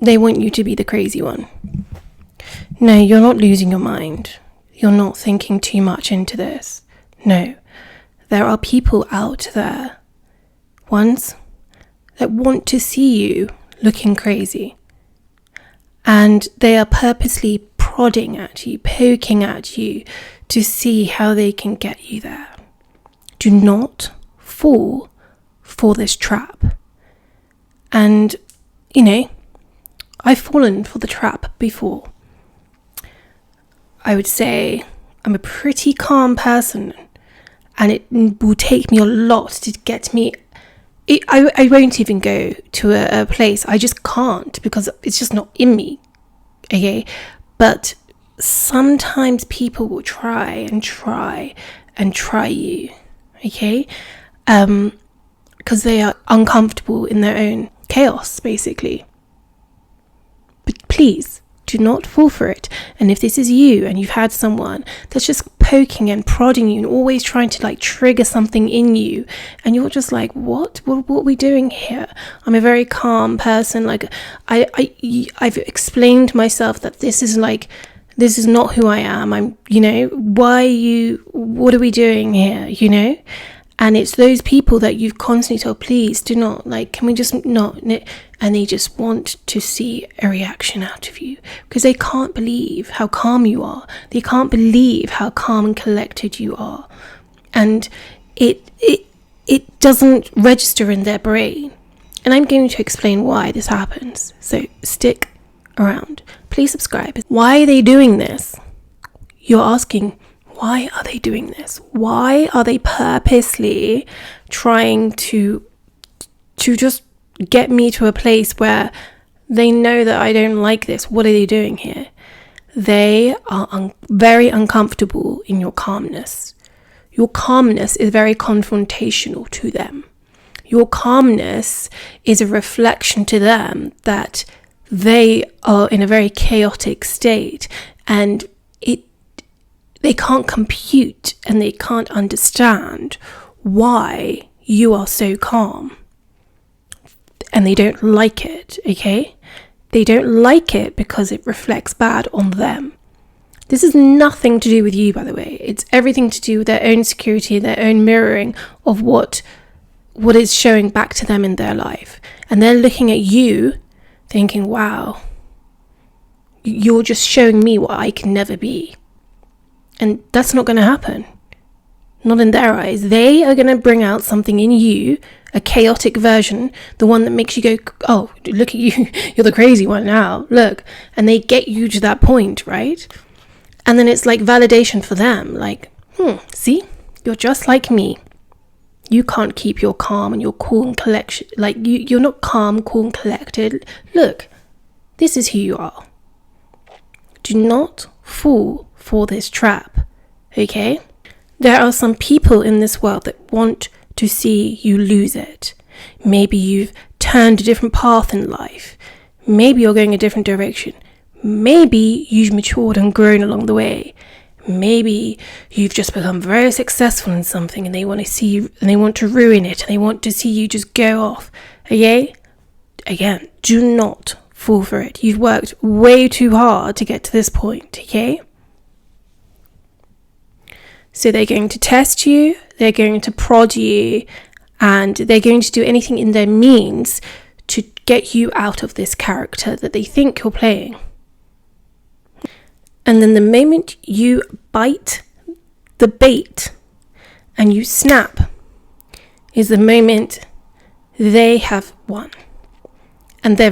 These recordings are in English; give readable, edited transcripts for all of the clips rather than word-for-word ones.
they want you to be the crazy one. No, you're not losing your mind. You're not thinking too much into this. No, there are people out there, ones that want to see you looking crazy. And they are purposely prodding at you, poking at you to see how they can get you there. Do not fall for this trap. And, I've fallen for the trap before. I would say I'm a pretty calm person, and it will take me a lot to get me. I won't even go to a place. I just can't, because it's just not in me. Okay, but sometimes people will try you. Okay, because they are uncomfortable in their own chaos, basically. But please do not fall for it. And if this is you and you've had someone that's just poking and prodding you and always trying to trigger something in you, and you're just like, what are we doing here? I'm a very calm person. I've explained myself that this is not who I am. What are we doing here? And it's those people that you've constantly told, please do not, can we just not? And they just want to see a reaction out of you because they can't believe how calm you are. They can't believe how calm and collected you are. And it doesn't register in their brain. And I'm going to explain why this happens. So stick around. Please subscribe. Why are they doing this? You're asking, why are they doing this? Why are they purposely trying to just get me to a place where they know that I don't like this? What are they doing here? They are very uncomfortable in your calmness. Your calmness is very confrontational to them. Your calmness is a reflection to them that they are in a very chaotic state, and they can't compute and they can't understand why you are so calm. And they don't like it, okay? They don't like it because it reflects bad on them. This is nothing to do with you, by the way. It's everything to do with their own security, their own mirroring of what is showing back to them in their life. And they're looking at you thinking, wow, you're just showing me what I can never be. And that's not going to happen. Not in their eyes. They are going to bring out something in you, a chaotic version, the one that makes you go, oh, look at you. You're the crazy one now. Look. And they get you to that point, right? And then it's like validation for them. See, you're just like me. You can't keep your calm and your cool and collection. You're not calm, cool and collected. Look, this is who you are. Do not fall for this trap, okay? There are some people in this world that want to see you lose it. Maybe you've turned a different path in life. Maybe you're going a different direction. Maybe you've matured and grown along the way. Maybe you've just become very successful in something and they want to see you and they want to ruin it and they want to see you just go off, okay? Again, do not fall for it. You've worked way too hard to get to this point, okay? So they're going to test you, they're going to prod you, and they're going to do anything in their means to get you out of this character that they think you're playing. And then the moment you bite the bait and you snap is the moment they have won. And they're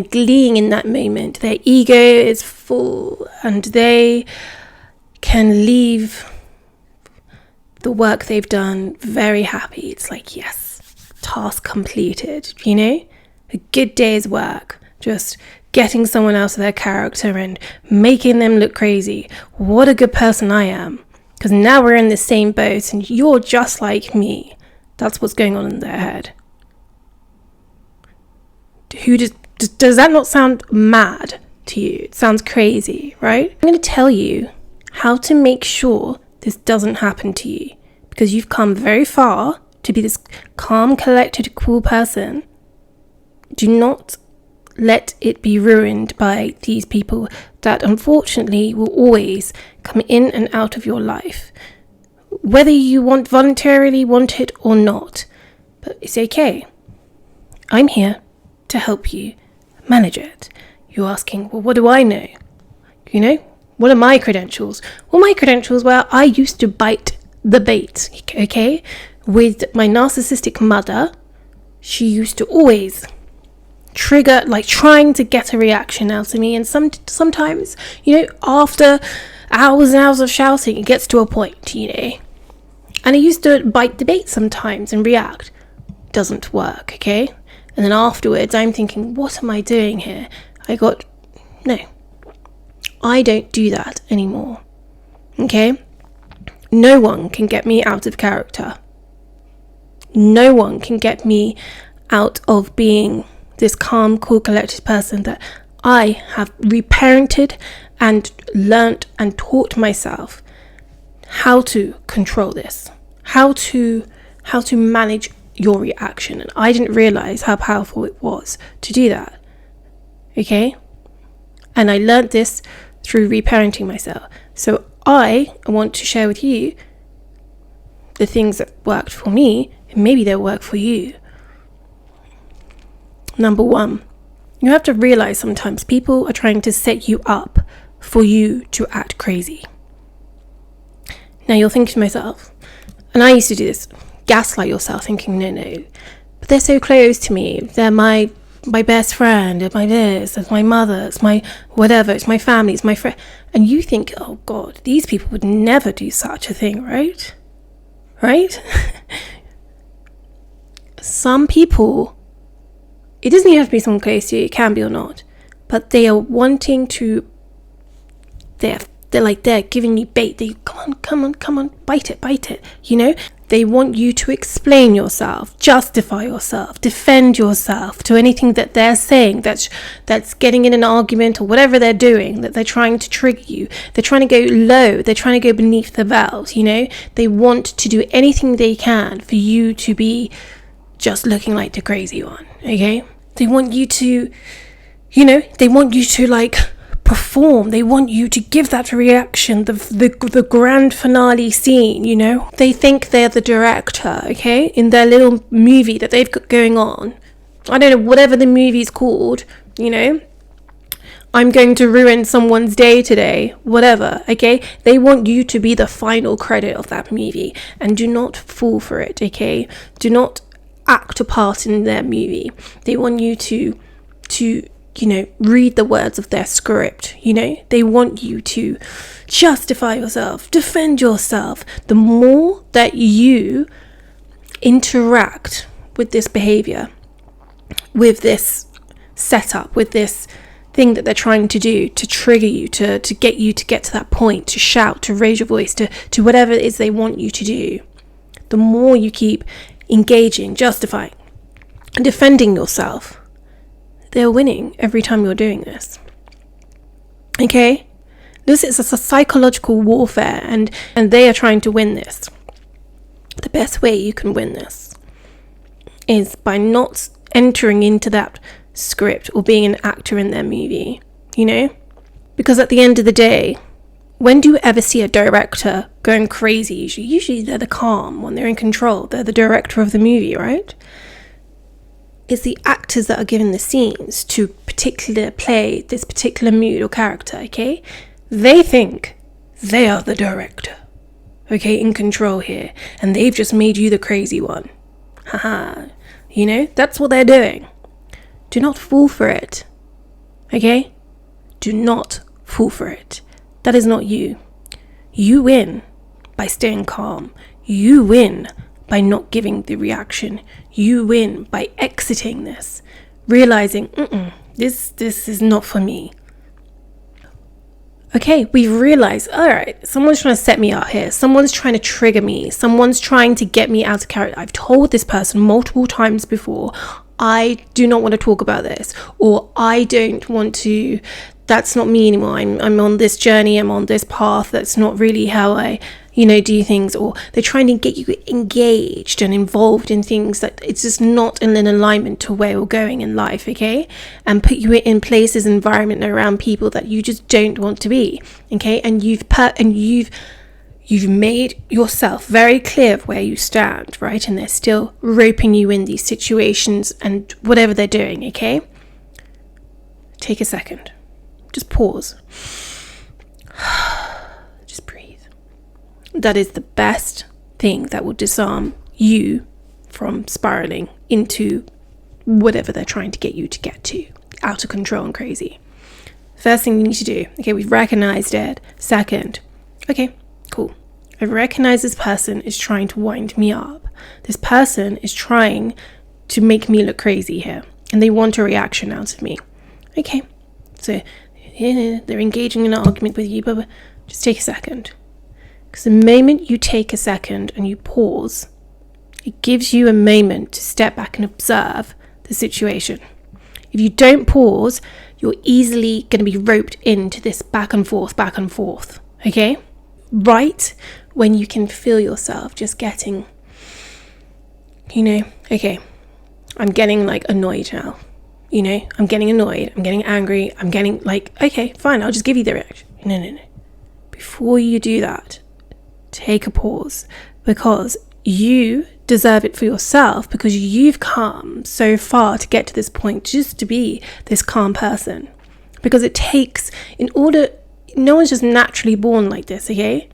gleeing in that moment. Their ego is full and they can leave the work they've done very happy. It's like, yes, task completed, a good day's work, just getting someone else of their character and making them look crazy. What a good person I am, because now we're in the same boat and you're just like me. That's what's going on in their head. Does that not sound mad to you? It sounds crazy, right? I'm going to tell you how to make sure this doesn't happen to you, because you've come very far to be this calm, collected, cool person. Do not let it be ruined by these people that unfortunately will always come in and out of your life, whether you voluntarily want it or not. But it's okay. I'm here to help you manage it. You're asking, well, what do I know? What are my credentials? Well, my credentials were I used to bite the bait, okay? With my narcissistic mother, she used to always trigger, like trying to get a reaction out of me. And sometimes, after hours and hours of shouting, it gets to a point, And I used to bite the bait sometimes and react. Doesn't work, okay? And then afterwards, I'm thinking, what am I doing here? No. I don't do that anymore, okay? No one can get me out of character. No one can get me out of being this calm, cool, collected person that I have reparented and learnt and taught myself how to control this, how to manage your reaction. And I didn't realize how powerful it was to do that, okay? And I learnt this through reparenting myself. So I want to share with you the things that worked for me, and maybe they'll work for you. Number one, you have to realize sometimes people are trying to set you up for you to act crazy. Now you're thinking to myself, and I used to do this, gaslight yourself thinking, no, but they're so close to me. They're my best friend, it's my this, it's my mother, it's my whatever, it's my family, it's my friend. And you think, oh God, these people would never do such a thing, right? Right? Some people, it doesn't even have to be someone close to you, it can be or not, but they are wanting to, they're giving you bait. They come on, bite it, They want you to explain yourself, justify yourself, defend yourself to anything that they're saying that's getting in an argument or whatever they're doing, that they're trying to trigger you. They're trying to go low. They're trying to go beneath the belt, They want to do anything they can for you to be just looking like the crazy one, okay? They want you to, perform. They want you to give that reaction, the grand finale scene, They think they're the director, okay, in their little movie that they've got going on. I don't know, whatever the movie's called, I'm going to ruin someone's day today, whatever, okay? They want you to be the final credit of that movie, and do not fall for it, okay? Do not act a part in their movie. They want you to read the words of their script, They want you to justify yourself, defend yourself. The more that you interact with this behavior, with this setup, with this thing that they're trying to do to trigger you, to get to that point, to shout, to raise your voice, to whatever it is they want you to do, the more you keep engaging, justifying, and defending yourself, they're winning every time you're doing this. Okay? This is a psychological warfare, and they are trying to win this. The best way you can win this is by not entering into that script or being an actor in their movie, Because at the end of the day, when do you ever see a director going crazy? Usually they're the calm one, they're in control, they're the director of the movie, right? It's the actors that are given the scenes to play this particular mood or character, okay? They think they are the director, okay, in control here, and they've just made you the crazy one. Haha, that's what they're doing. Do not fall for it, okay? Do not fall for it. That is not you. You win by staying calm. You win by not giving the reaction. You win by exiting this, realizing, this is not for me. Okay, we've realized, all right, someone's trying to set me up here. Someone's trying to trigger me. Someone's trying to get me out of character. I've told this person multiple times before, I do not want to talk about this, or I don't want to, that's not me anymore. I'm on this journey, I'm on this path. That's not really how I, do things, or they're trying to get you engaged and involved in things that it's just not in alignment to where you're going in life, okay? And put you in places, environment around people that you just don't want to be, okay? And you've made yourself very clear of where you stand, right? And they're still roping you in these situations and whatever they're doing, okay? Take a second. Just pause. Just breathe. That is the best thing that will disarm you from spiraling into whatever they're trying to get you to get to, out of control and crazy. First thing you need to do, okay, we've recognized it. Second, okay, cool. I recognize this person is trying to wind me up. This person is trying to make me look crazy here, and they want a reaction out of me. Okay, so they're engaging in an argument with you, but just take a second. Because the moment you take a second and you pause, it gives you a moment to step back and observe the situation. If you don't pause, you're easily going to be roped into this back and forth, okay? Right when you can feel yourself just getting, okay, I'm getting annoyed now. I'm getting annoyed, I'm getting angry, I'm getting okay, fine, I'll just give you the reaction. No. Before you do that, take a pause, because you deserve it for yourself, because you've come so far to get to this point just to be this calm person. Because it takes, no one's just naturally born like this, okay?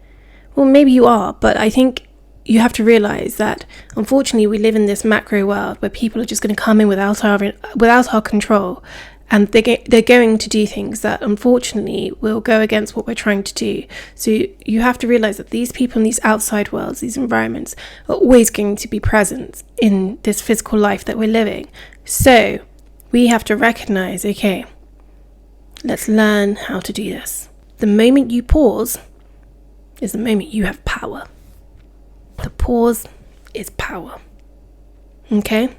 Well, maybe you are, but I think you have to realize that unfortunately we live in this macro world where people are just going to come in without our control, and they're going to do things that unfortunately will go against what we're trying to do. So you have to realize that these people in these outside worlds, these environments, are always going to be present in this physical life that we're living. So we have to recognize, okay, let's learn how to do this. The moment you pause is the moment you have power. The pause is power. Okay?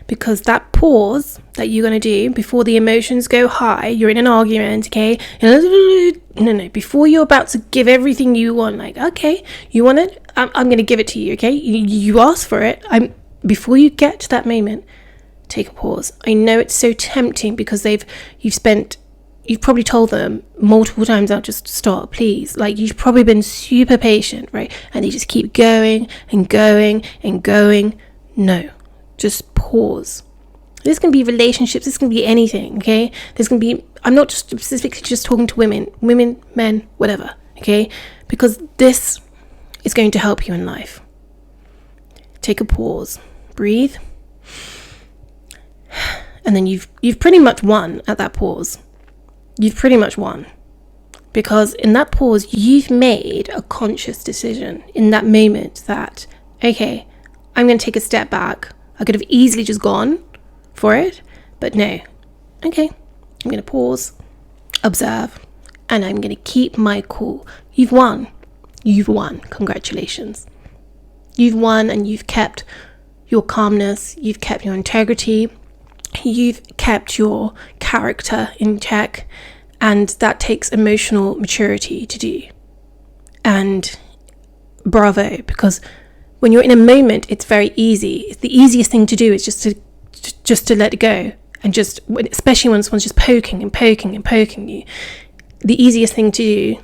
Because that pause that you're going to do before the emotions go high, you're in an argument, okay? No. Before you're about to give everything you want, okay, you want it? I'm going to give it to you, okay? You asked for it. Before you get to that moment, take a pause. I know it's so tempting because you've probably told them multiple times, I'll just stop, please. You've probably been super patient, right? And they just keep going and going and going. No, just pause. This can be relationships, this can be anything, okay? I'm not just specifically just talking to women, men, whatever, okay? Because this is going to help you in life. Take a pause, breathe. And then you've pretty much won at that pause. You've pretty much won, because in that pause, you've made a conscious decision in that moment that, okay, I'm going to take a step back. I could have easily just gone for it, but no. Okay, I'm going to pause, observe, and I'm going to keep my cool. You've won. You've won. Congratulations. You've won, and you've kept your calmness. You've kept your integrity. You've kept your character in check, and that takes emotional maturity to do. And bravo, because when you're in a moment, it's very easy. It's the easiest thing to do is just to let it go, and especially when someone's just poking you. The easiest thing to do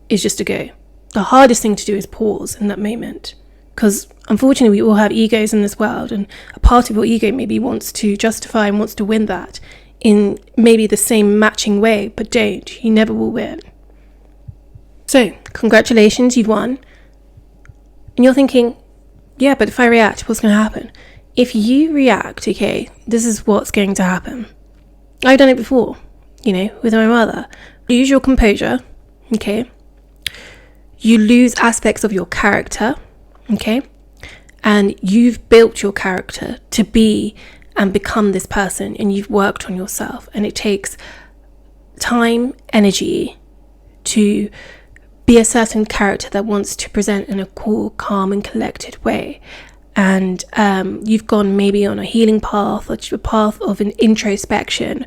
is just to go. The hardest thing to do is pause in that moment. Because unfortunately we all have egos in this world, and a part of your ego maybe wants to justify and wants to win that in maybe the same matching way, but don't. You never will win. So, congratulations, you've won. And you're thinking, yeah, but if I react, what's going to happen? If you react, okay, this is what's going to happen. I've done it before, with my mother. Lose your composure, okay? You lose aspects of your character, okay? And you've built your character to be and become this person, and you've worked on yourself, and it takes time, energy to be a certain character that wants to present in a cool, calm and collected way. And you've gone maybe on a healing path, or a path of an introspection,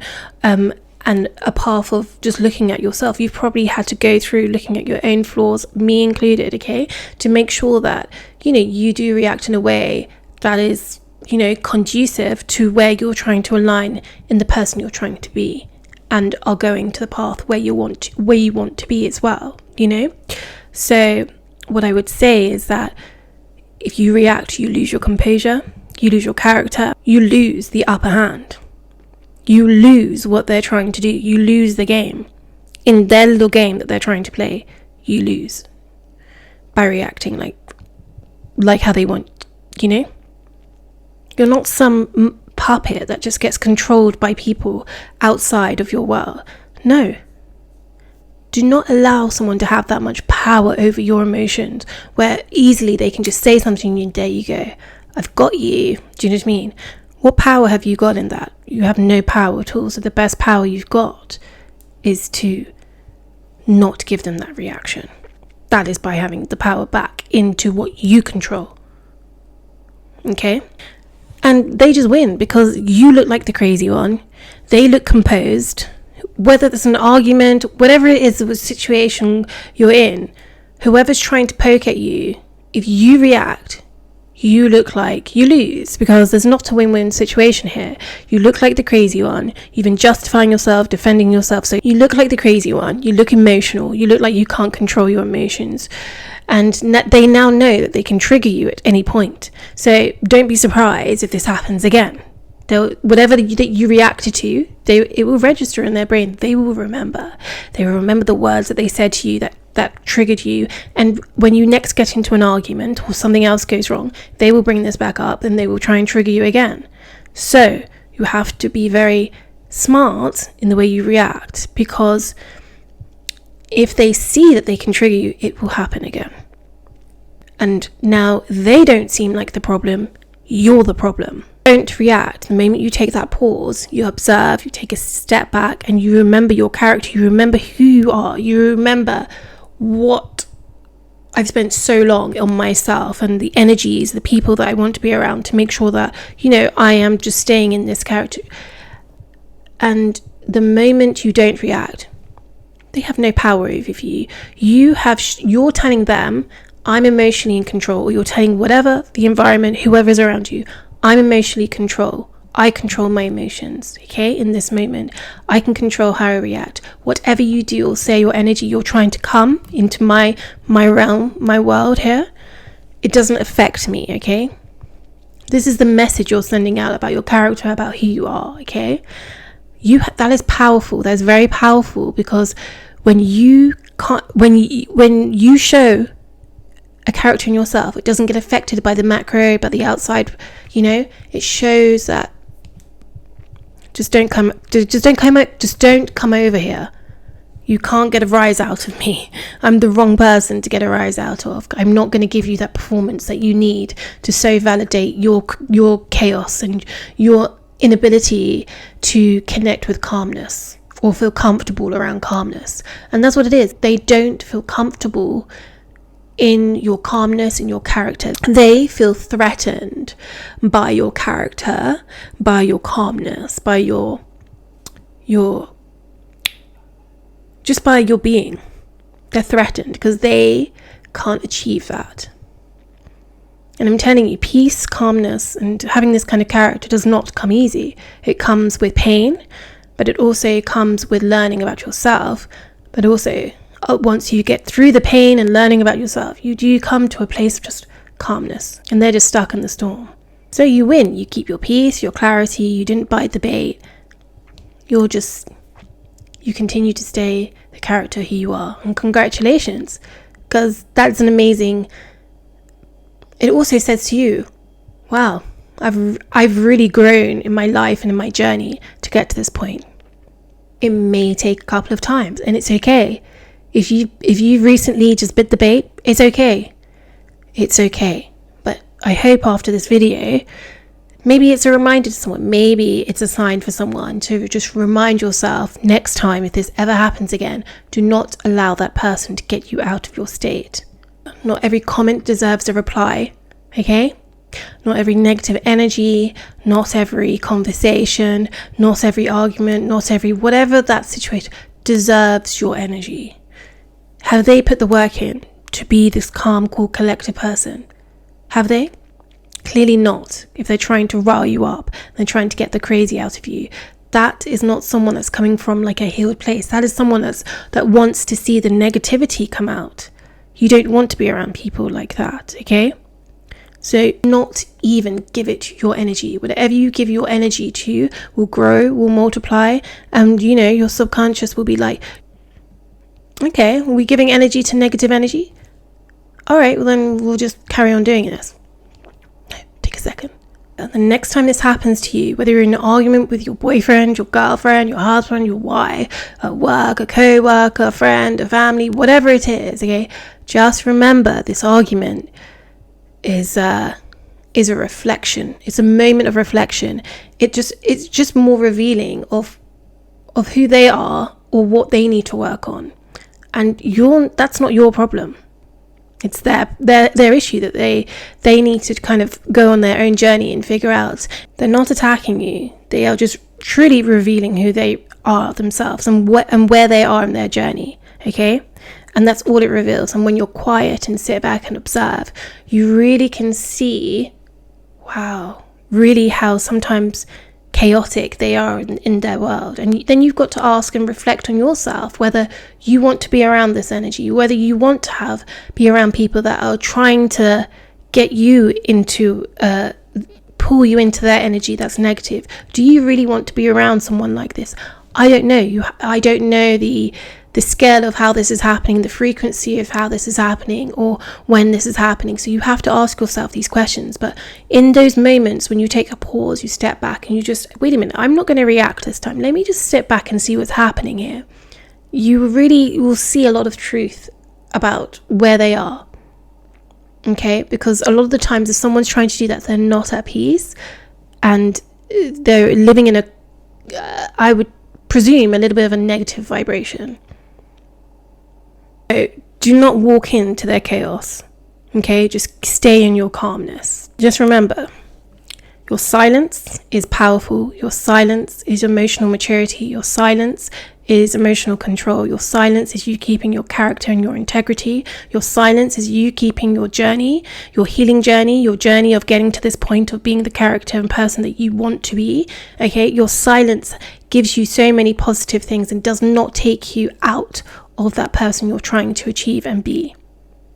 and a path of just looking at yourself. You've probably had to go through looking at your own flaws, me included, okay, to make sure that, you do react in a way that is, conducive to where you're trying to align in the person you're trying to be, and are going to the path where you want to be as well, So what I would say is that if you react, you lose your composure, you lose your character, you lose the upper hand. You lose what they're trying to do. You lose the game. In their little game that they're trying to play, you lose by reacting like how they want, You're not some puppet that just gets controlled by people outside of your world. No. Do not allow someone to have that much power over your emotions, where easily they can just say something and there you go. I've got you. Do you know what I mean? What power have you got in that? You have no power at all. So the best power you've got is to not give them that reaction. That is by having the power back into what you control. Okay? And they just win because you look like the crazy one. They look composed. Whether it's an argument, whatever it is, the situation you're in, whoever's trying to poke at you, if you react, you look like you lose, because there's not a win-win situation here. You look like the crazy one. You've been justifying yourself, defending yourself. So you look like the crazy one. You look emotional. You look like you can't control your emotions. And they now know that they can trigger you at any point. So don't be surprised if this happens again. Whatever that you reacted to, it will register in their brain. They will remember. They will remember the words that they said to you that triggered you. And when you next get into an argument or something else goes wrong, they will bring this back up and they will try and trigger you again. So you have to be very smart in the way you react, because if they see that they can trigger you, it will happen again. And now they don't seem like the problem. You're the problem. Don't react. The moment you take that pause, you observe, you take a step back, and you remember your character, you remember who you are, you remember what I've spent so long on myself and the energies, the people that I want to be around to make sure that, I am just staying in this character. And the moment you don't react, they have no power over you. You're telling them, I'm emotionally in control, or you're telling whatever the environment, whoever's around you, I'm emotionally control. I control my emotions, okay? In this moment, I can control how I react. Whatever you do or say, your energy, you're trying to come into my realm, my world here, it doesn't affect me, okay? This is the message you're sending out about your character, about who you are, okay? That is powerful. That's very powerful, because when you show a character in yourself, it doesn't get affected by the macro, by the outside, it shows that just don't come over here. You can't get a rise out of me. I'm the wrong person to get a rise out of. I'm not going to give you that performance that you need to so validate your chaos and your inability to connect with calmness or feel comfortable around calmness. And that's what it is. They don't feel comfortable in your calmness, in your character. They feel threatened by your character, by your calmness, by your just by your being. They're threatened because they can't achieve that. And I'm telling you, peace, calmness, and having this kind of character does not come easy. It comes with pain, but it also comes with learning about yourself. But also, once you get through the pain and learning about yourself, you do come to a place of just calmness, and they're just stuck in the storm. So you win. You keep your peace, your clarity. You didn't bite the bait. You continue to stay the character who you are. And congratulations, because that's an amazing. It also says to you, wow, I've really grown in my life and in my journey to get to this point. It may take a couple of times, and it's okay. If you recently just bit the bait, it's okay. It's okay. But I hope after this video, maybe it's a reminder to someone, maybe it's a sign for someone to just remind yourself next time, if this ever happens again, do not allow that person to get you out of your state. Not every comment deserves a reply, okay? Not every negative energy, not every conversation, not every argument, not every whatever that situation deserves your energy. Have they put the work in to be this calm, cool, collected person? Have they? Clearly not. If they're trying to rile you up, they're trying to get the crazy out of you. That is not someone that's coming from like a healed place. That is someone that wants to see the negativity come out. You don't want to be around people like that, okay? So not even give it your energy. Whatever you give your energy to will grow, will multiply, and your subconscious will be like, okay, are we giving energy to negative energy? All right, well then we'll just carry on doing this. Take a second. And the next time this happens to you, whether you're in an argument with your boyfriend, your girlfriend, your husband, your wife, at work, a co-worker, a friend, a family, whatever it is, okay, just remember this argument is a reflection. It's a moment of reflection. It's just more revealing of who they are or what they need to work on. And that's not your problem. It's their issue that they need to kind of go on their own journey and figure out. They're not attacking you. They are just truly revealing who they are themselves and where they are in their journey. Okay? And that's all it reveals. And when you're quiet and sit back and observe, you really can see, wow, really how sometimes chaotic they are in their world. And then you've got to ask and reflect on yourself whether you want to be around this energy, whether you want to be around people that are trying to get you into pull you into their energy that's negative. Do you really want to be around someone like this? I don't know. I don't know the scale of how this is happening, the frequency of how this is happening, or when this is happening. So you have to ask yourself these questions. But in those moments when you take a pause, you step back and you just, wait a minute, I'm not going to react this time. Let me just sit back and see what's happening here. You really will see a lot of truth about where they are. Okay? Because a lot of the times if someone's trying to do that, they're not at peace and they're living in I would presume, a little bit of a negative vibration. So do not walk into their chaos, okay? Just stay in your calmness. Just remember, your silence is powerful. Your silence is emotional maturity. Your silence is emotional control. Your silence is you keeping your character and your integrity. Your silence is you keeping your journey, your healing journey, your journey of getting to this point of being the character and person that you want to be, okay? Your silence gives you so many positive things and does not take you out of that person you're trying to achieve and be.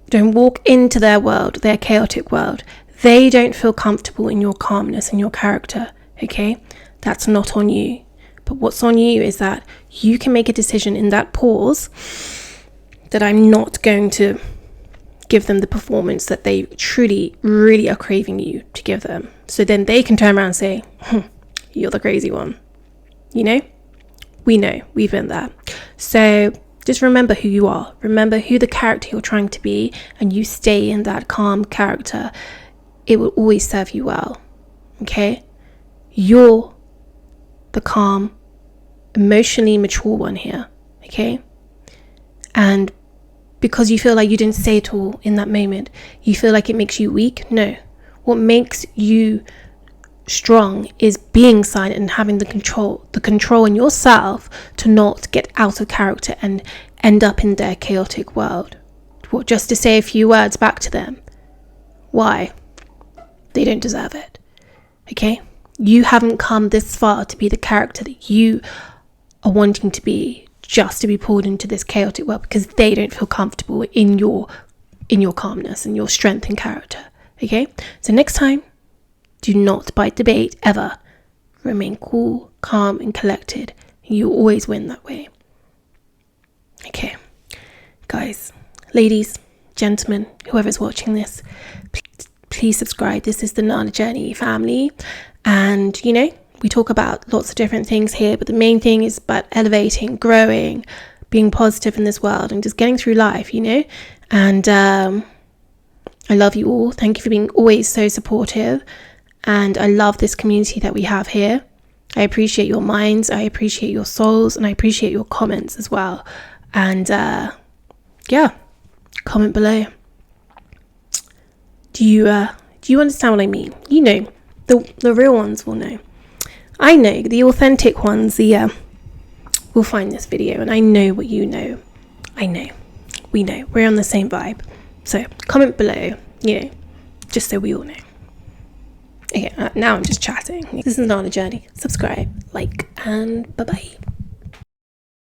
Don't walk into their world, their chaotic world. They don't feel comfortable in your calmness and your character, okay? That's not on you. But what's on you is that you can make a decision in that pause that I'm not going to give them the performance that they truly, really are craving you to give them. So then they can turn around and say, you're the crazy one. You know? We know. We've been there. So just remember who you are. Remember who the character you're trying to be, and you stay in that calm character. It will always serve you well. Okay? You're the calm, emotionally mature one here. Okay? And because you feel like you didn't say it all in that moment, you feel like it makes you weak? No. What makes you strong is being silent and having the control in yourself to not get out of character and end up in their chaotic world. What, just to say a few words back to them? Why? They don't deserve it. Okay? You haven't come this far to be the character that you are wanting to be, just to be pulled into this chaotic world because they don't feel comfortable in your calmness and your strength and character. Okay? So next time, do not bite the bait ever. Remain cool, calm, and collected. You always win that way. Okay. Guys, ladies, gentlemen, whoever's watching this, please subscribe. This is the Nana Journey family. And, we talk about lots of different things here, but the main thing is about elevating, growing, being positive in this world, and just getting through life, And I love you all. Thank you for being always so supportive. And I love this community that we have here. I appreciate your minds, I appreciate your souls, and I appreciate your comments as well. And comment below. Do Do you understand what I mean? You know, the real ones will know. I know the authentic ones, will find this video, and I know what you know. I know. We know. We're on the same vibe. So comment below, just so we all know. Okay, now I'm just chatting. This is not a journey. Subscribe, like, and bye-bye.